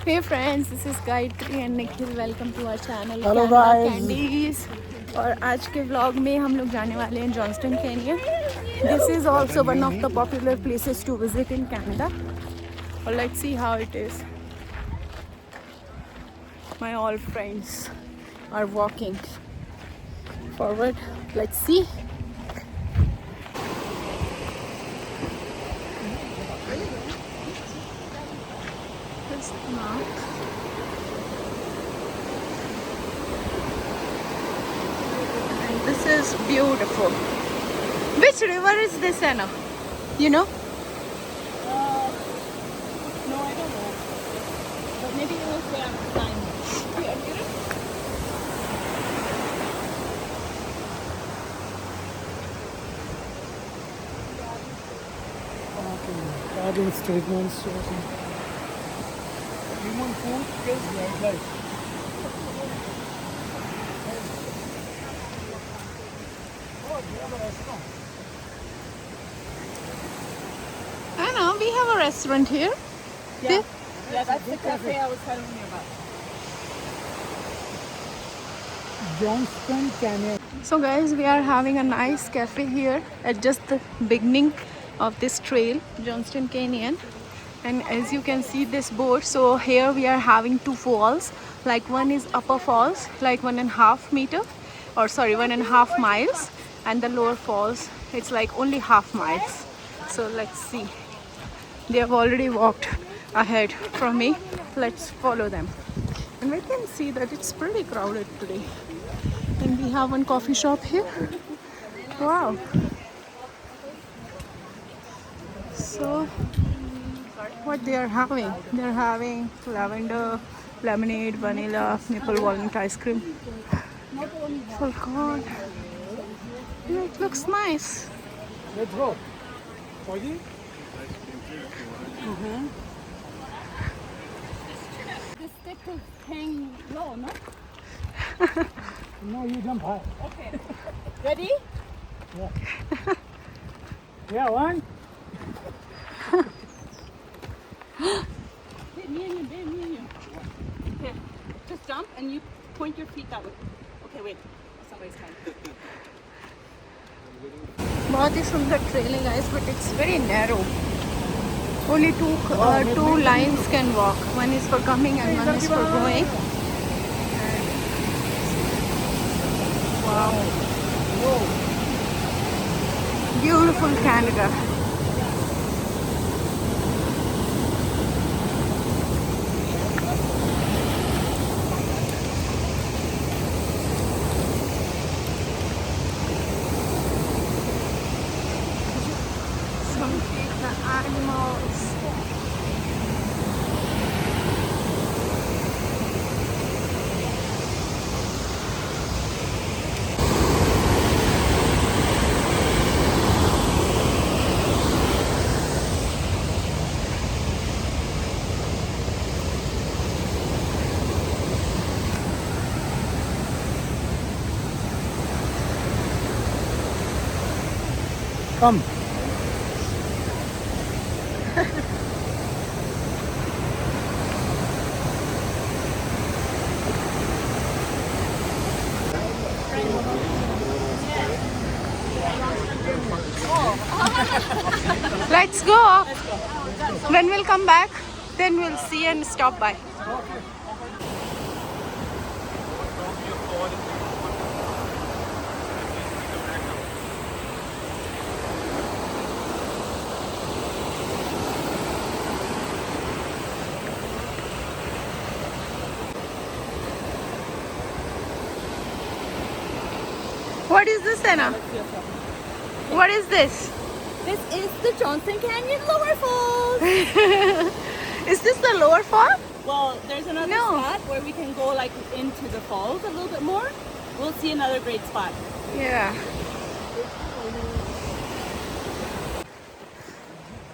Hey friends, this is Gayatri and Nikhil. Welcome to our channel Hello Canada guys. Candies. और आज के vlog में हम लोग जाने वाले हैं Johnston canyon. This is also one of the popular places to visit in Canada. Well, let's see how it is. My all friends are walking forward. Let's see. This map. This is beautiful. Which river is this, Anna? You know? No, I don't know. But maybe it will say on the sign. Having statements. Human food is wildlife. Anna, we have a restaurant here. Yeah, that's the cafe I was telling you about. Johnston Canyon. So guys, we are having a nice cafe here at just the beginning of this trail, Johnston Canyon. And as you can see this board, so here we are having two falls. Like one is upper falls, like 1.5 meter, or sorry, 1.5 miles. And the lower falls, it's like only half miles. So let's see. They have already walked ahead from me. Let's follow them. And we can see that it's pretty crowded today. And we have one coffee shop here. Wow. So what they are having? They're having lavender, lemonade, vanilla, maple walnut ice cream. Oh God. Yeah, it looks nice. Let's go. Oye? The stick is hanging low, no? No, you jump high. Okay. Ready? Yeah, one. Hit me and you. Okay. Just jump and you point your feet that way. Okay, wait. Somebody's coming. बहुत ही सुंदर trail है guys, but it's very narrow. Only two lines can walk. One is for coming and one is for going. Wow. Beautiful Canada. Some the animals. Come. Let's go. When we'll come back, then we'll see and stop by. What is this, Anna? What is this? This is the Johnston Canyon Lower Falls. Is this the lower fall? Well, there's another No. spot where we can go like into the falls a little bit more. We'll see another great spot. Yeah.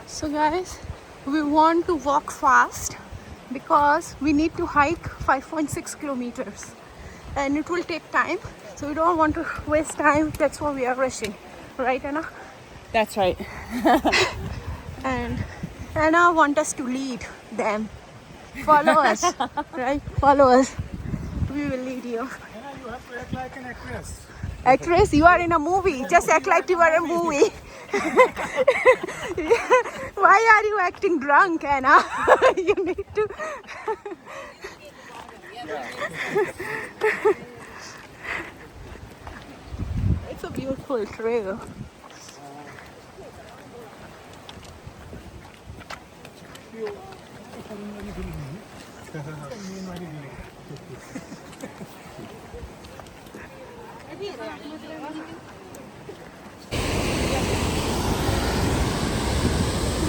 So guys, we want to walk fast because we need to hike 5.6 kilometers and it will take time. So we don't want to waste time. That's why we are rushing. Right, Anna? That's right. And Anna wants us to lead them. Follow us, right? Follow us. We will lead you. Hannah, you have to act like an actress. Actress, you are in a movie. Just act like you are a movie. Why are you acting drunk, Anna? You need to. It's a beautiful trail.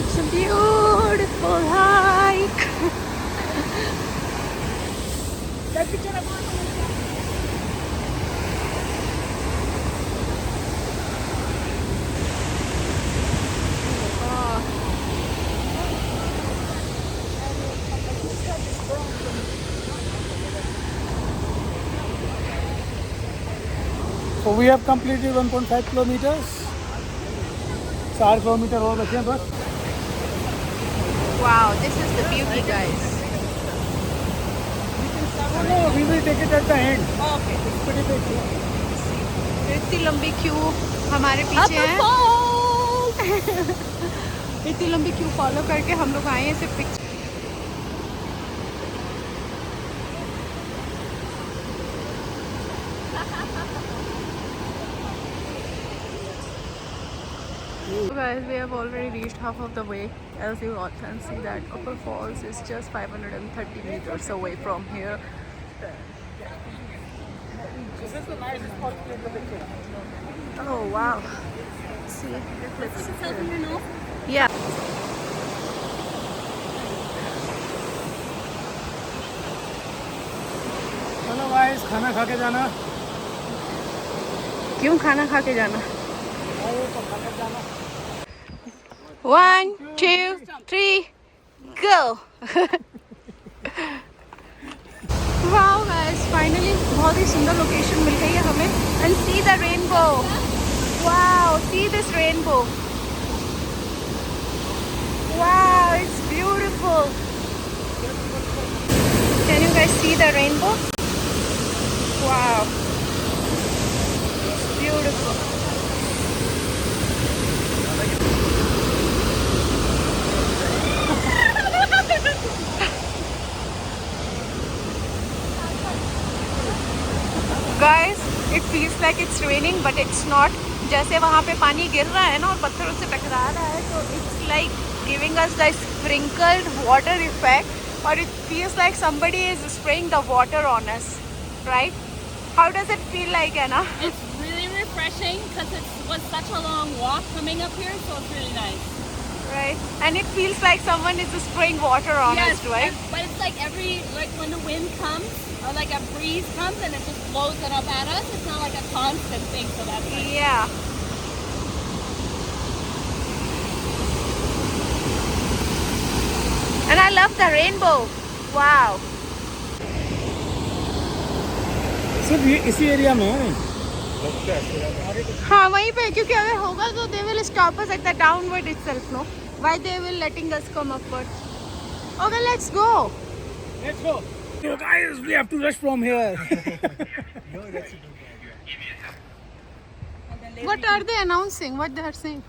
It's a beautiful hike. So we have completed 1.5 kilometers. 4 kilometre और बचे हैं बस. Wow, this is the beauty, guys. No, we will take it at the end. Okay. It's pretty big. इतनी लंबी Q हमारे पीछे है. इतनी लंबी क्यू फॉलो करके हम लोग आए हैं सिर्फ picture. Guys, we have already reached half of the way. As you all can see that Upper Falls is just 530 meters away from here. This is the nice spot to take the picture. Oh wow. See, let's yeah. चलो guys, खाना खा के जाना. क्यों खाना खा के जाना? आइए तो खा के जाना. 1, 2, 3, go! Wow guys, finally बहुत ही सुंदर लोकेशन मिल गई है हमें. And see the rainbow. Wow, see this rainbow. Wow, it's beautiful. Can you guys see the rainbow? Wow, it's beautiful. Guys, it feels like it's raining, but it's not. जैसे वहाँ पे पानी गिर रहा है ना और पत्थरों से टकरा रहा है, तो it's like giving us the sprinkled water effect, or it feels like somebody is spraying the water on us, right? How does it feel like, Anna? It's really refreshing because it was such a long walk coming up here, so it's really nice. Right? And it feels like someone is spraying water on us, right? But it's like when the wind comes or like a breeze comes and it just blows it up at us. It's not like a constant thing, so that's nice. Yeah. And I love the rainbow. Wow. सिर्फ ये इसी area में है. हाँ वहीं पे, क्योंकि अगर होगा तो they will stop us at the downward itself, no? Why they will letting us come upward? Okay, let's go. Let's go. So guys, we have to rush from here. What are they announcing? What they are saying?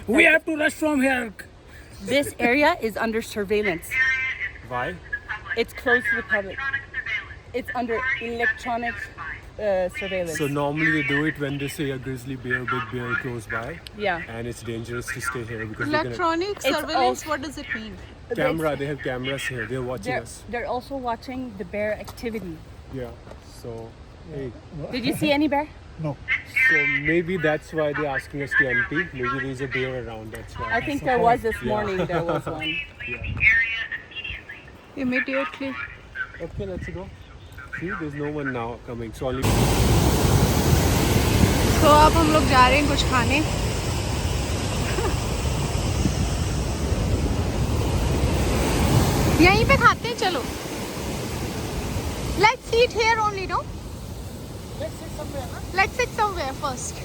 We have to rush from here. This area is under surveillance. Why? It's closed to the public. It's under electronic surveillance. So normally they do it when they see a grizzly bear, big bear close by, yeah. and it's dangerous to stay here because Electronic It's surveillance, all- what does it mean? camera. They have cameras here. They're watching us. They're also watching the bear activity. Yeah. So hey, Did you see any bear? No. so maybe that's why they're asking us to empty. Maybe there's a bear around. That's why. I think there was this morning. There was one. Immediately. Okay, let's go. See, there's no one now coming. So only. तो अब हम लोग जा रहे हैं कुछ खाने. यहीं पे खाते हैं, चलो. Let's eat here only, no? Let's sit somewhere, huh? Let's sit somewhere first.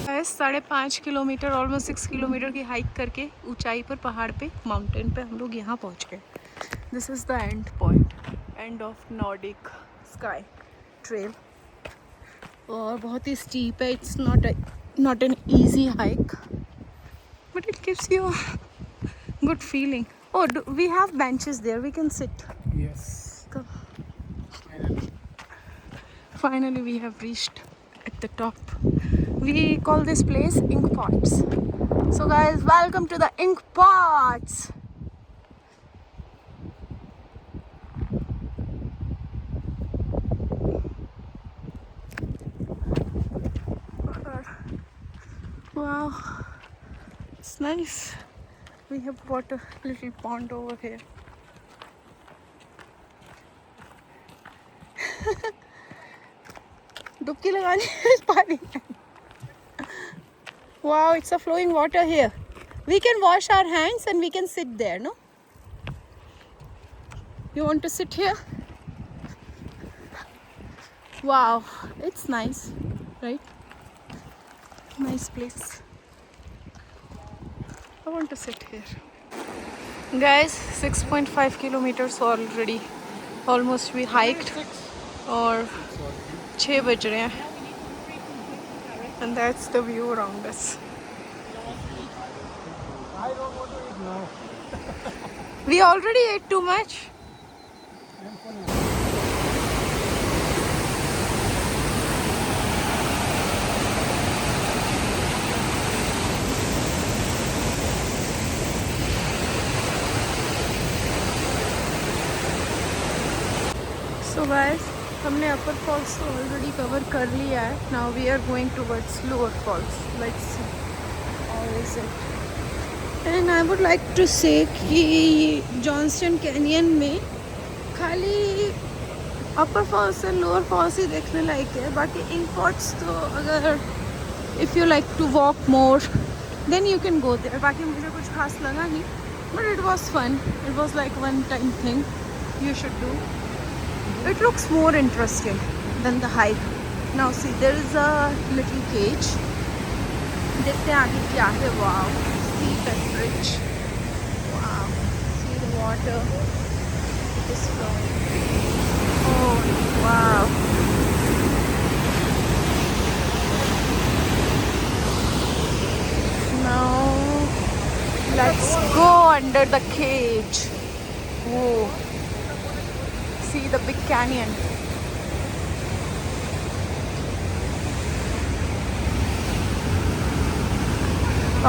5.5 kilometre almost 6 kilometre की हाइक करके ऊंचाई पर पहाड़ पे माउंटेन पे हम लोग यहाँ पहुँच गए. This is the end point, end of Nordic sky trail. और बहुत ही स्टीप है. It's not an easy hike but it gives you good feeling. Oh, we have benches there. We can sit. Yes. Come. Finally. Finally, we have reached at the top. We call this place Ink Pots. So, guys, welcome to the Ink Pots. Wow, it's nice. We have got a little pond over here. डुबकी लगानी है इस पानी में. Wow, it's a flowing water here. We can wash our hands and we can sit there, no? You want to sit here? Wow, it's nice, right? Nice place. I want to sit here. Guys, 6.5 kilometers already. Almost we hiked. और 6 बज रहे हैं. And that's the view around us. I don't want to eat now. We already ate too much. So guys, हमने upper falls तो already cover कर लिया है. Now we are going towards lower falls. Let's see how is it. And I would like to say कि Johnston Canyon में खाली upper falls और lower falls ही देखने लायक है. बाकी इंक पॉट्स तो अगर if you like to walk more then you can go there. बाकी मुझे कुछ खास लगा नहीं but it was fun. It was like one time thing you should do. It looks more interesting than the hike. Now see, there is a little cage. देखते हैं आगे क्या है. Wow, steep and rich. Wow, see the water. It is flowing. Oh wow. Now let's go under the cage. Whoa. See the big canyon.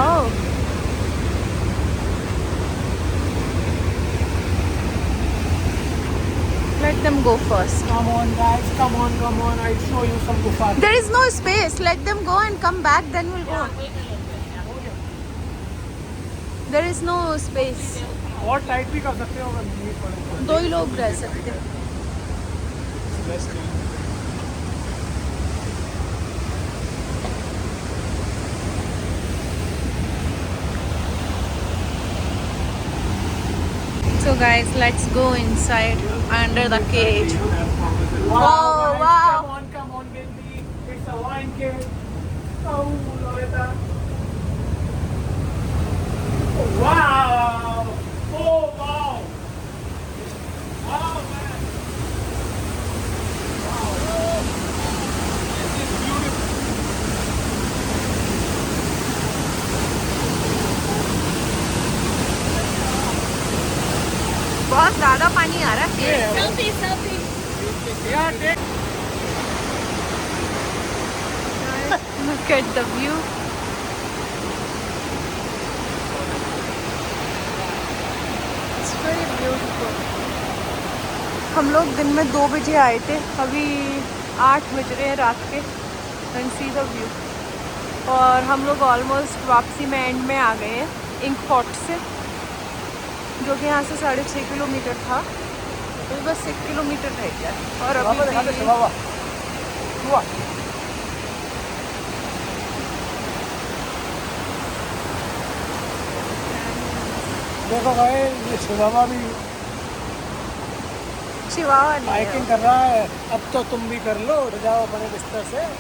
Oh. Let them go first. Come on, guys. Come on. I'll show you some gufa. There is no space. Let them go and come back, then we'll go. There is no space. और tight भी कर सकते हो अगर need पड़े. दो ही लोग रह सकते हैं. So guys, let's go inside under the cage. Wow, wow. Come on, baby. It's a wine cage. Oh, Loretta. Oh, wow. Oh, wow. Wow, man. Wow. This is beautiful. बहुत ज़्यादा पानी आ रहा है. Selfie. Yeah, take. Look at the view. It's very beautiful. हम लोग दिन में 2 बजे आए थे. अभी 8 बज रहे हैं रात के. And see the view. और हम लोग ऑलमोस्ट वापसी में एंड में आ गए हैं इंक पॉट से, जो कि यहाँ से 6.5 किलोमीटर था. तो बस 1 किलोमीटर रह गया. और अभी देखो भाई, ये शिवावा भी चिवावा नहीं है. हाइकिंग कर रहा है. अब तो तुम भी कर लो, उठ जाओ अपने बिस्तर से. चिवावा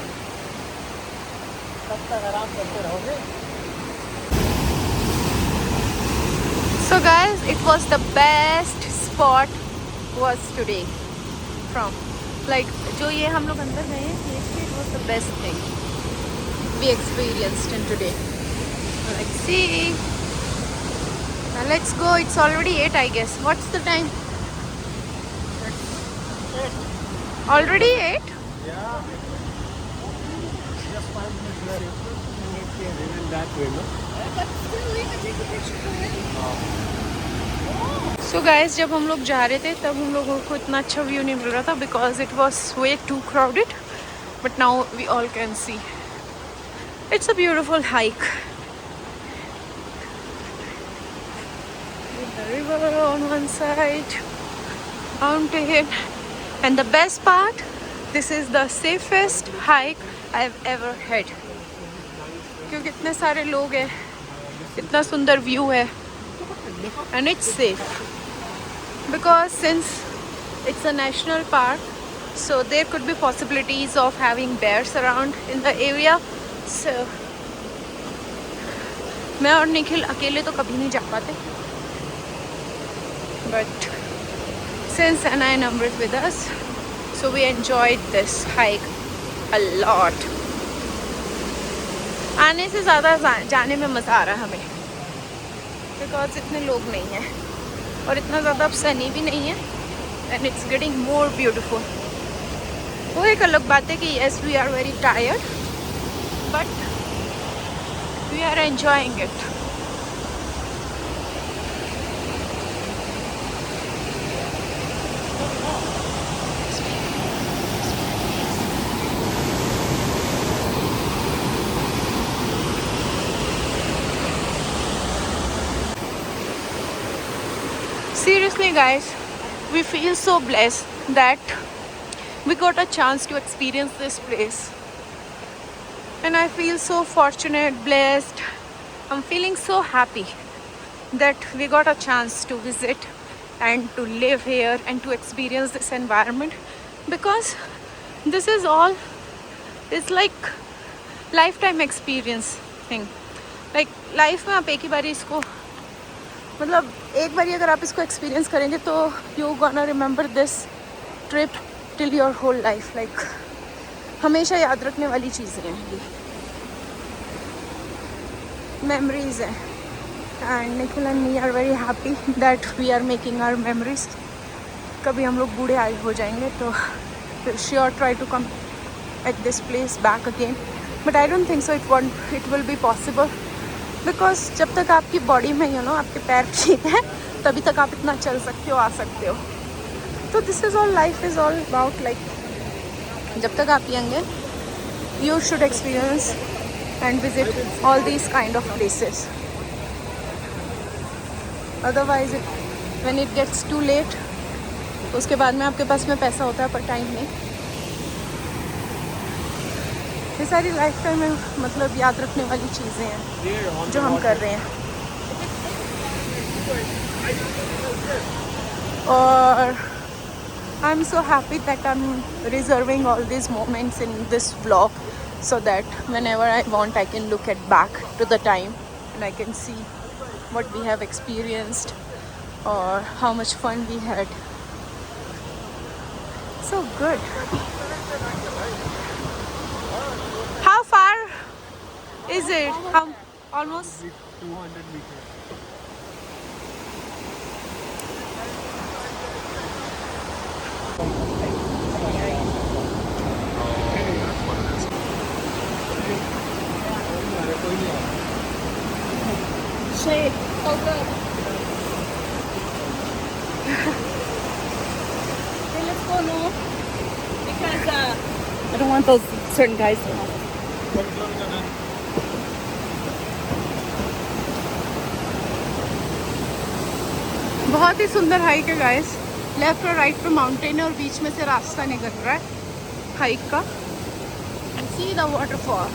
नहीं है. क्या देख. तब तक आराम करते रहोगे। So guys, it was the best spot was today from like जो ये हम लोग अंदर गए हैं it was the best thing we experienced in today. Let's see. Now let's go. It's already 8 I guess. What's the time? Already 8? Yeah. Just 5 minutes left. Even that way, no? But still, we can take a picture for it. So guys, जब हम लोग जा रहे थे तब हम लोगों को इतना अच्छा व्यू नहीं मिल रहा था because it was way too crowded. But now we all can see. It's a beautiful hike. With the river on one side, mountain, and the best part, this is the safest hike I've ever had. क्योंकि इतने सारे लोग हैं, इतना सुंदर view है, and it's safe. Because since it's a national park, so there could be possibilities of having bears around in the area. So मैं और निखिल अकेले तो कभी नहीं जा पाते, but since Anna and Amrit with us, so we enjoyed this hike a lot. आने से ज़्यादा जाने में मज़ा आ रहा है हमें, because इतने लोग नहीं हैं और इतना ज़्यादा अब सनी भी नहीं है, and it's getting more beautiful. वो एक अलग बात है कि yes we are very tired, but we are enjoying it. Seriously guys, we feel so blessed that we got a chance to experience this place, and I feel so fortunate, blessed. I'm feeling so happy that we got a chance to visit and to live here and to experience this environment, because this is all, it's like lifetime experience thing. Like life में आप एक ही बारी इसको, मतलब एक बारी अगर आप इसको एक्सपीरियंस करेंगे तो you gonna remember this trip till your whole life. Like हमेशा याद रखने वाली चीज़ें हैं ये, मेमोरीज हैं. And Nikhil and me are very happy that we are making our memories. कभी हम लोग बूढ़े आए हो जाएंगे तो sure try to come at this place back again, but I don't think so it will be possible, because जब तक आपकी बॉडी में आपके पैर ठीक है तभी तक आप इतना चल सकते हो, आ सकते हो. तो this is all, life is all about like जब तक आप यंग हैं you should experience and visit all these kind of places. Otherwise when it gets too late, उसके बाद में आपके पास में पैसा होता है पर टाइम नहीं. ये सारी लाइफ टाइम में मतलब याद रखने वाली चीज़ें हैं जो हम कर रहे हैं. और I am so happy that I am reserving all these moments in this vlog so that whenever I want I can look at back to the time and I can see what we have experienced or how much fun we had. So good. How far is it? How almost 200 meters. Shade. Oh, good. Okay, let's go now. Because I don't want those certain guys to know. बहुत ही सुंदर hike है guys. Left और right पे mountain है और बीच में से रास्ता निकल रहा है हाइक का. See the waterfall.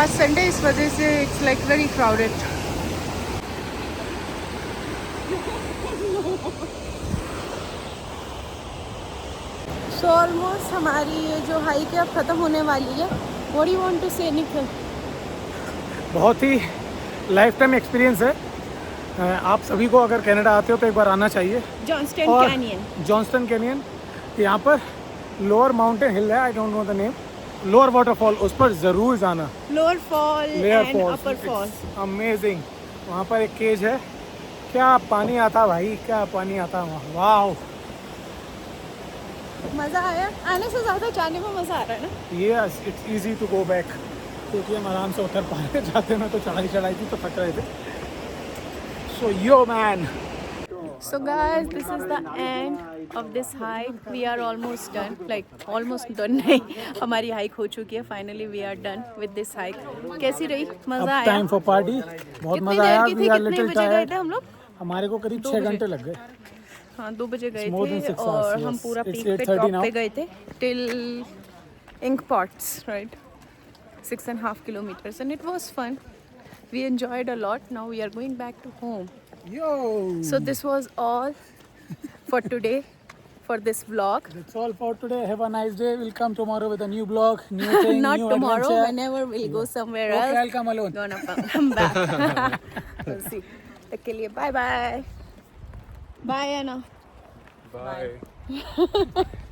आज संडे इस वजह से it's like very crowded. So almost हमारी ये जो हाइक है अब ख़त्म होने वाली है. What do you want to say Nikhil? बहुत ही लाइफ टाइम एक्सपीरियंस है. आप सभी को अगर कनाडा आते हो तो एक बार आना चाहिए. जॉन्सटन और कैनियन. जॉन्सटन कैनियन, यहाँ पर लोअर माउंटेन हिल है, I don't know the name, lower waterfall, उस पर ज़रूर जाना. Lower fall and upper fall. Amazing. वहाँ पर एक केज है, क्या पानी आता भाई, क्या पानी आता वहाँ. वाह. मज़ा आया. आने से ज़्यादा जाने में मज़ा आ रहा है ना. Yes, it's easy to go back, क्योंकि हम आराम से उतर पा रहे. जाते में तो चढ़ाई थी तो थक रहे थे. So yo man. So guys, this is the end of this hike. We are almost done. Like almost done नहीं, हमारी hike हो चुकी है. Finally we are done with this hike. कैसी रही? मज़ा अब आया? Time for party. बहुत कितनी मज़ा देर आया. की वी थी? आर कितने लिटिल बजे गए टायर्ड. थे हम लोग? हमारे को करीब 6 घंटे लग गए. हाँ 2 बजे गए more than थे 6 hours, और हम yes. पूरा It's पीक पे 8:30 टॉप now. पे गए थे till Ink Pots, right? 6.5 kilometers and it was fun. We enjoyed a lot. Now we are going back to home. Yo. So this was all for today, for this vlog. That's all for today. Have a nice day. We'll come tomorrow with a new vlog, new thing, Not new tomorrow, adventure. whenever we'll go somewhere Okay, else. I'll come alone. Gonna come back. We'll see. तब के लिए bye bye. Bye Anna. Bye.